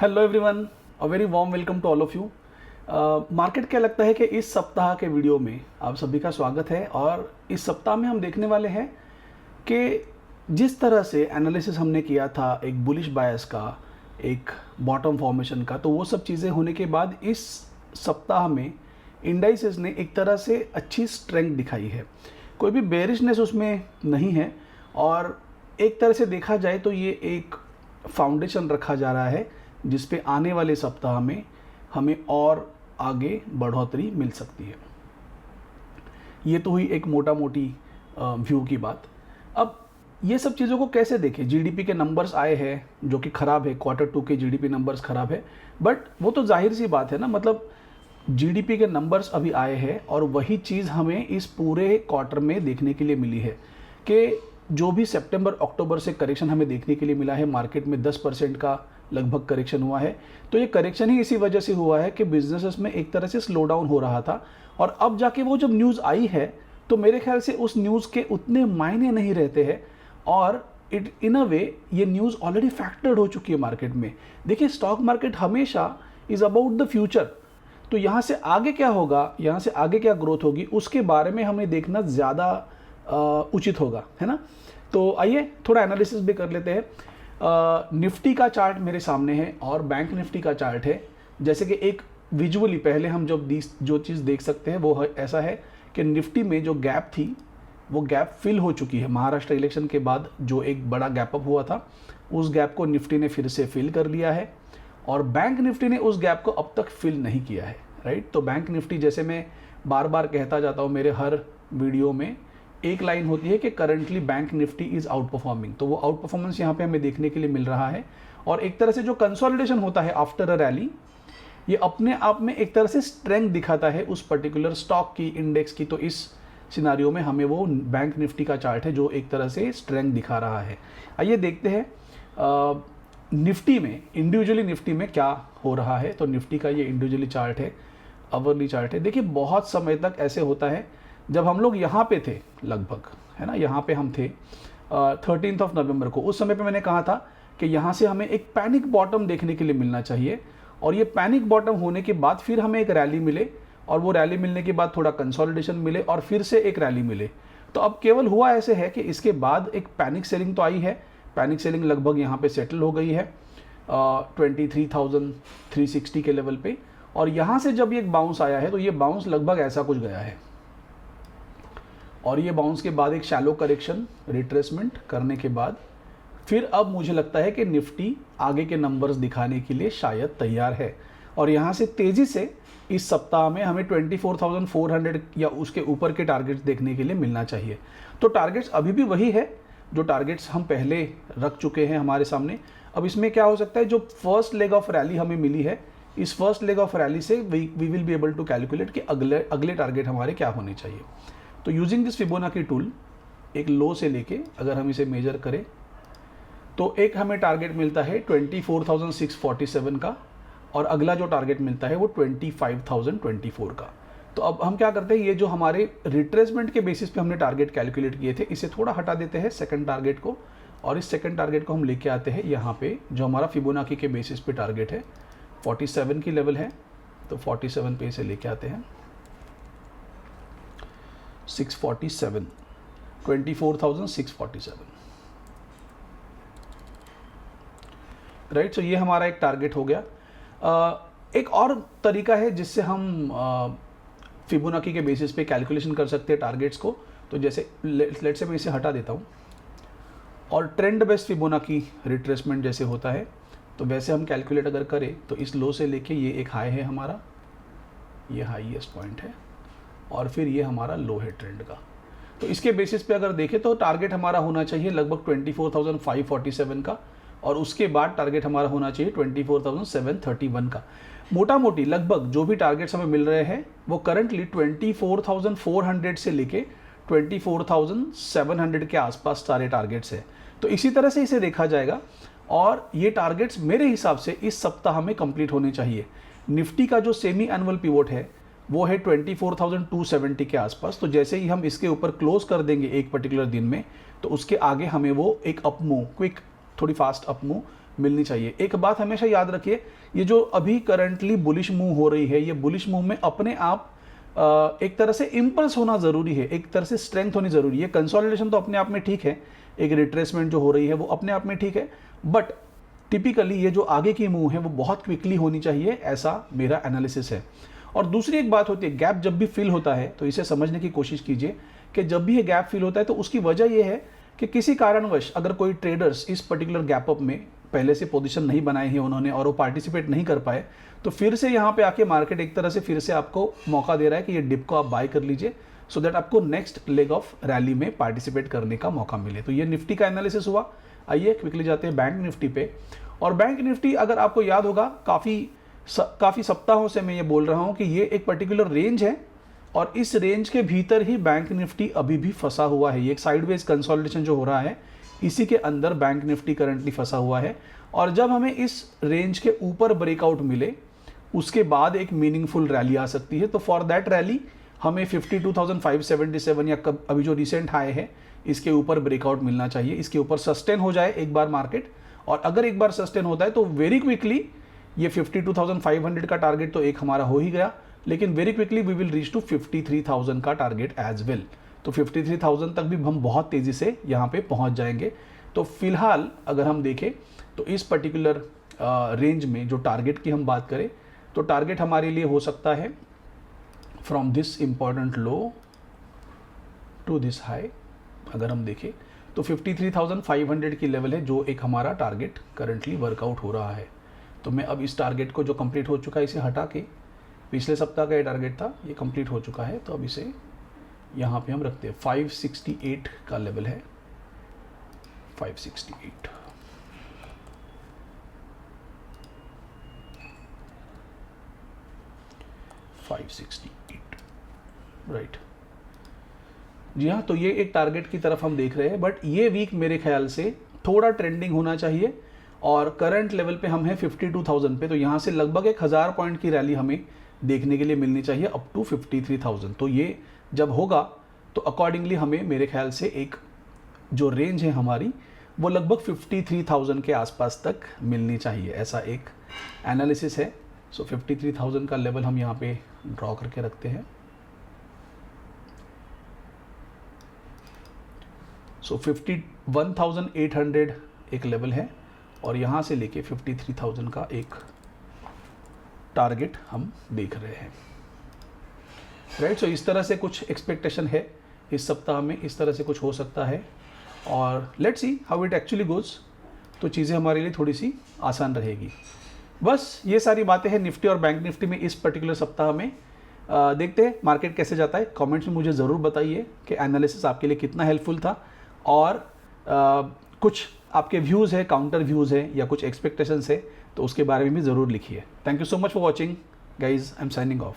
Hello everyone, a very warm welcome to all of you. Market क्या लगता है कि इस सप्ताह के वीडियो में आप सभी का स्वागत है। और इस सप्ताह में हम देखने वाले हैं कि जिस तरह से एनालिसिस हमने किया था एक बुलिश बायस का, एक बॉटम फॉर्मेशन का, तो वो सब चीज़ें होने के बाद इस सप्ताह में इंडाइसेस ने एक तरह से अच्छी स्ट्रेंथ दिखाई है। कोई भी बेरिशनेस उसमें नहीं है और एक तरह से देखा जाए तो ये एक फाउंडेशन रखा जा रहा है जिस पे आने वाले सप्ताह में हमें और आगे बढ़ोतरी मिल सकती है। ये तो हुई एक मोटा मोटी व्यू की बात। अब ये सब चीज़ों को कैसे देखें? जीडीपी के नंबर्स आए हैं जो कि ख़राब है, Q2 के जीडीपी नंबर्स ख़राब है, बट वो तो जाहिर सी बात है ना। मतलब जीडीपी के नंबर्स अभी आए हैं और वही चीज़ हमें इस पूरे क्वार्टर में देखने के लिए मिली है कि जो भी सितंबर अक्टूबर से करेक्शन हमें देखने के लिए मिला है, मार्केट में 10% का लगभग करेक्शन हुआ है। तो ये करेक्शन ही इसी वजह से हुआ है कि बिजनेसेस में एक तरह से स्लो डाउन हो रहा था और अब जाके वो जब न्यूज़ आई है तो मेरे ख्याल से उस न्यूज़ के उतने मायने नहीं रहते हैं और इट इन अ वे ये न्यूज़ ऑलरेडी फैक्टर्ड हो चुकी है मार्केट में। देखिए, स्टॉक मार्केट हमेशा इज़ अबाउट द फ्यूचर। तो यहाँ से आगे क्या होगा, यहाँ से आगे क्या ग्रोथ होगी, उसके बारे में हमें देखना ज़्यादा उचित होगा, है ना। तो आइए थोड़ा एनालिसिस भी कर लेते हैं। निफ्टी का चार्ट मेरे सामने है और बैंक निफ्टी का चार्ट है। जैसे कि एक विजुअली पहले हम जो चीज़ देख सकते हैं वो ऐसा है कि निफ्टी में जो गैप थी वो गैप फिल हो चुकी है। महाराष्ट्र इलेक्शन के बाद जो एक बड़ा गैप अप हुआ था उस गैप को निफ्टी ने फिर से फिल कर लिया है और बैंक निफ्टी ने उस गैप को अब तक फिल नहीं किया है, राइट। तो बैंक निफ्टी, जैसे मैं बार बार कहता जाता हूँ मेरे हर वीडियो में, एक लाइन होती है कि currently bank Nifty is out performing. तो वो आउट परफॉर्मेंस यहाँ पे हमें देखने के लिए मिल रहा है और एक तरह से जो कंसोलिडेशन होता है आफ्टर अ रैली, ये अपने आप में एक तरह से स्ट्रेंथ दिखाता है उस पर्टिकुलर स्टॉक की, इंडेक्स की। तो इस सिनारियो में हमें वो बैंक निफ्टी का चार्ट है जो एक तरह से स्ट्रेंथ दिखा रहा है। आइए देखते हैं निफ्टी में, इंडिविजुअली निफ्टी में क्या हो रहा है। तो निफ्टी का ये इंडिविजुअली चार्ट है, आवरली चार्ट है। देखिए, बहुत समय तक ऐसे होता है जब हम लोग यहाँ पे थे लगभग, है ना, यहाँ पे हम थे 13 नवंबर को। उस समय पे मैंने कहा था कि यहाँ से हमें एक पैनिक बॉटम देखने के लिए मिलना चाहिए और ये पैनिक बॉटम होने के बाद फिर हमें एक रैली मिले और वो रैली मिलने के बाद थोड़ा कंसोलिडेशन मिले और फिर से एक रैली मिले। तो अब केवल हुआ ऐसे है कि इसके बाद एक पैनिक सेलिंग तो आई है। पैनिक सेलिंग लगभग यहाँ पे सेटल हो गई है 23,360 के लेवल पे और यहाँ से जब ये एक बाउंस आया है तो ये बाउंस लगभग ऐसा कुछ गया है और ये बाउंस के बाद एक शैलो करेक्शन, रिट्रेसमेंट करने के बाद फिर अब मुझे लगता है कि निफ्टी आगे के नंबर्स दिखाने के लिए शायद तैयार है और यहाँ से तेज़ी से इस सप्ताह में हमें 24,400 या उसके ऊपर के टारगेट्स देखने के लिए मिलना चाहिए। तो टारगेट्स अभी भी वही है जो टारगेट्स हम पहले रख चुके हैं हमारे सामने। अब इसमें क्या हो सकता है, जो फर्स्ट लेग ऑफ रैली हमें मिली है, इस फर्स्ट लेग ऑफ रैली से we will be able to calculate कि अगले टारगेट हमारे क्या होने चाहिए। तो यूजिंग दिस फिबोनाची टूल, एक लो से लेके अगर हम इसे मेजर करें तो एक हमें टारगेट मिलता है 24,647 का और अगला जो टारगेट मिलता है वो 25,024 का। तो अब हम क्या करते हैं, ये जो हमारे रिट्रेसमेंट के बेसिस पे हमने टारगेट कैलकुलेट किए थे, इसे थोड़ा हटा देते हैं सेकंड टारगेट को और इस सेकंड टारगेट को हम लेके आते हैं यहाँ पे, जो हमारा फिबोनाची के बेसिस पे टारगेट है 47 की लेवल है। तो 47 पे इसे लेके आते हैं 647, 24,647, राइट। सो ये हमारा एक टारगेट हो गया। एक और तरीका है जिससे हम फिबोनाची के बेसिस पे कैलकुलेशन कर सकते हैं टारगेट्स को। तो जैसे लेट्स से मैं इसे हटा देता हूँ और ट्रेंड बेस्ड फिबोनाची रिट्रेसमेंट जैसे होता है तो वैसे हम कैलकुलेट अगर करें तो इस लो से लेके ये एक हाई है हमारा, ये हाईएस्ट पॉइंट है और फिर ये हमारा लो है ट्रेंड का। तो इसके बेसिस पे अगर देखें तो टारगेट हमारा होना चाहिए लगभग 24,547 का और उसके बाद टारगेट हमारा होना चाहिए 24,731 का। मोटा मोटी लगभग जो भी टारगेट्स हमें मिल रहे हैं वो करंटली 24,400 से लेके 24,700 के आसपास सारे टारगेट्स हैं। तो इसी तरह से इसे देखा जाएगा और ये टारगेट्स मेरे हिसाब से इस सप्ताह में कंप्लीट होने चाहिए। निफ्टी का जो सेमी एनुअल पिवोट है वो है 24,270 के आसपास। तो जैसे ही हम इसके ऊपर क्लोज कर देंगे एक पर्टिकुलर दिन में तो उसके आगे हमें वो एक अप मूव, क्विक थोड़ी फास्ट अप मूव मिलनी चाहिए। एक बात हमेशा याद रखिए, ये जो अभी करंटली बुलिश मूव हो रही है, ये बुलिश मूव में अपने आप एक तरह से इम्पल्स होना ज़रूरी है, एक तरह से स्ट्रेंथ होनी ज़रूरी है। कंसोलिडेशन तो अपने आप में ठीक है, एक रिट्रेसमेंट जो हो रही है वो अपने आप में ठीक है, बट टिपिकली ये जो आगे की मूव है वो बहुत क्विकली होनी चाहिए, ऐसा मेरा एनालिसिस है। और दूसरी एक बात होती है, गैप जब भी फिल होता है तो इसे समझने की कोशिश कीजिए कि जब भी ये गैप फिल होता है तो उसकी वजह ये है कि किसी कारणवश अगर कोई ट्रेडर्स इस पर्टिकुलर गैप अप में पहले से पोजीशन नहीं बनाई है उन्होंने और वो पार्टिसिपेट नहीं कर पाए, तो फिर से यहाँ पे आके मार्केट एक तरह से फिर से आपको मौका दे रहा है कि ये डिप को आप बाय कर लीजिए, सो दैट आपको नेक्स्ट लेग ऑफ रैली में पार्टिसिपेट करने का मौका मिले। तो ये निफ्टी का एनालिसिस हुआ। आइए क्विकली जाते हैं बैंक निफ्टी पे। और बैंक निफ्टी अगर आपको याद होगा, काफ़ी सप्ताहों से मैं ये बोल रहा हूँ कि ये एक पर्टिकुलर रेंज है और इस रेंज के भीतर ही बैंक निफ्टी अभी भी फंसा हुआ है। ये एक साइडवेज कंसोलिडेशन जो हो रहा है, इसी के अंदर बैंक निफ्टी करंटली फंसा हुआ है। और जब हमें इस रेंज के ऊपर ब्रेकआउट मिले उसके बाद एक मीनिंगफुल रैली आ सकती है। तो फॉर दैट रैली हमें 52,577 या अभी जो रिसेंट हाई है इसके ऊपर ब्रेकआउट मिलना चाहिए, इसके ऊपर सस्टेन हो जाए एक बार मार्केट। और अगर एक बार सस्टेन होता है तो वेरी क्विकली ये 52,500 का टारगेट तो एक हमारा हो ही गया, लेकिन very quickly we will reach to 53,000 का टारगेट एज वेल। तो 53,000 तक भी हम बहुत तेज़ी से यहाँ पे पहुँच जाएंगे। तो फिलहाल अगर हम देखें तो इस पर्टिकुलर रेंज में जो टारगेट की हम बात करें तो टारगेट हमारे लिए हो सकता है from this important low to this high. अगर हम देखें तो 53,500 की लेवल है जो एक हमारा टारगेट करंटली वर्कआउट हो रहा है। तो मैं अब इस टारगेट को जो कंप्लीट हो चुका है इसे हटा के, पिछले सप्ताह का ये टारगेट था, ये कंप्लीट हो चुका है, तो अब इसे यहाँ पे हम रखते हैं। 568 का लेवल है, 568। राइट जी हाँ, तो ये एक टारगेट की तरफ हम देख रहे हैं, बट ये वीक मेरे ख्याल से थोड़ा ट्रेंडिंग होना चाहिए। और करंट लेवल पे हम हैं 52,000 पे, तो यहाँ से लगभग 1,000 पॉइंट की रैली हमें देखने के लिए मिलनी चाहिए अप टू 53,000। तो ये जब होगा तो अकॉर्डिंगली हमें मेरे ख्याल से एक जो रेंज है हमारी वो लगभग 53,000 के आसपास तक मिलनी चाहिए, ऐसा एक एनालिसिस है। सो 53,000 का लेवल हम यहाँ पे ड्रॉ करके रखते हैं। सो 51,800 एक लेवल है और यहाँ से लेके 53,000 का एक टारगेट हम देख रहे हैं। राइट, सो इस तरह से कुछ एक्सपेक्टेशन है इस सप्ताह में, इस तरह से कुछ हो सकता है और let's see how it actually goes. तो चीज़ें हमारे लिए थोड़ी सी आसान रहेगी। बस ये सारी बातें हैं निफ्टी और बैंक निफ्टी में इस पर्टिकुलर सप्ताह में। देखते हैं मार्केट कैसे जाता है। कमेंट्स में मुझे ज़रूर बताइए कि एनालिसिस आपके लिए कितना हेल्पफुल था और कुछ आपके व्यूज़ है, काउंटर व्यूज़ है या कुछ एक्सपेक्टेशंस है तो उसके बारे में भी ज़रूर लिखिए। Thank you so much for watching guys, I am signing off.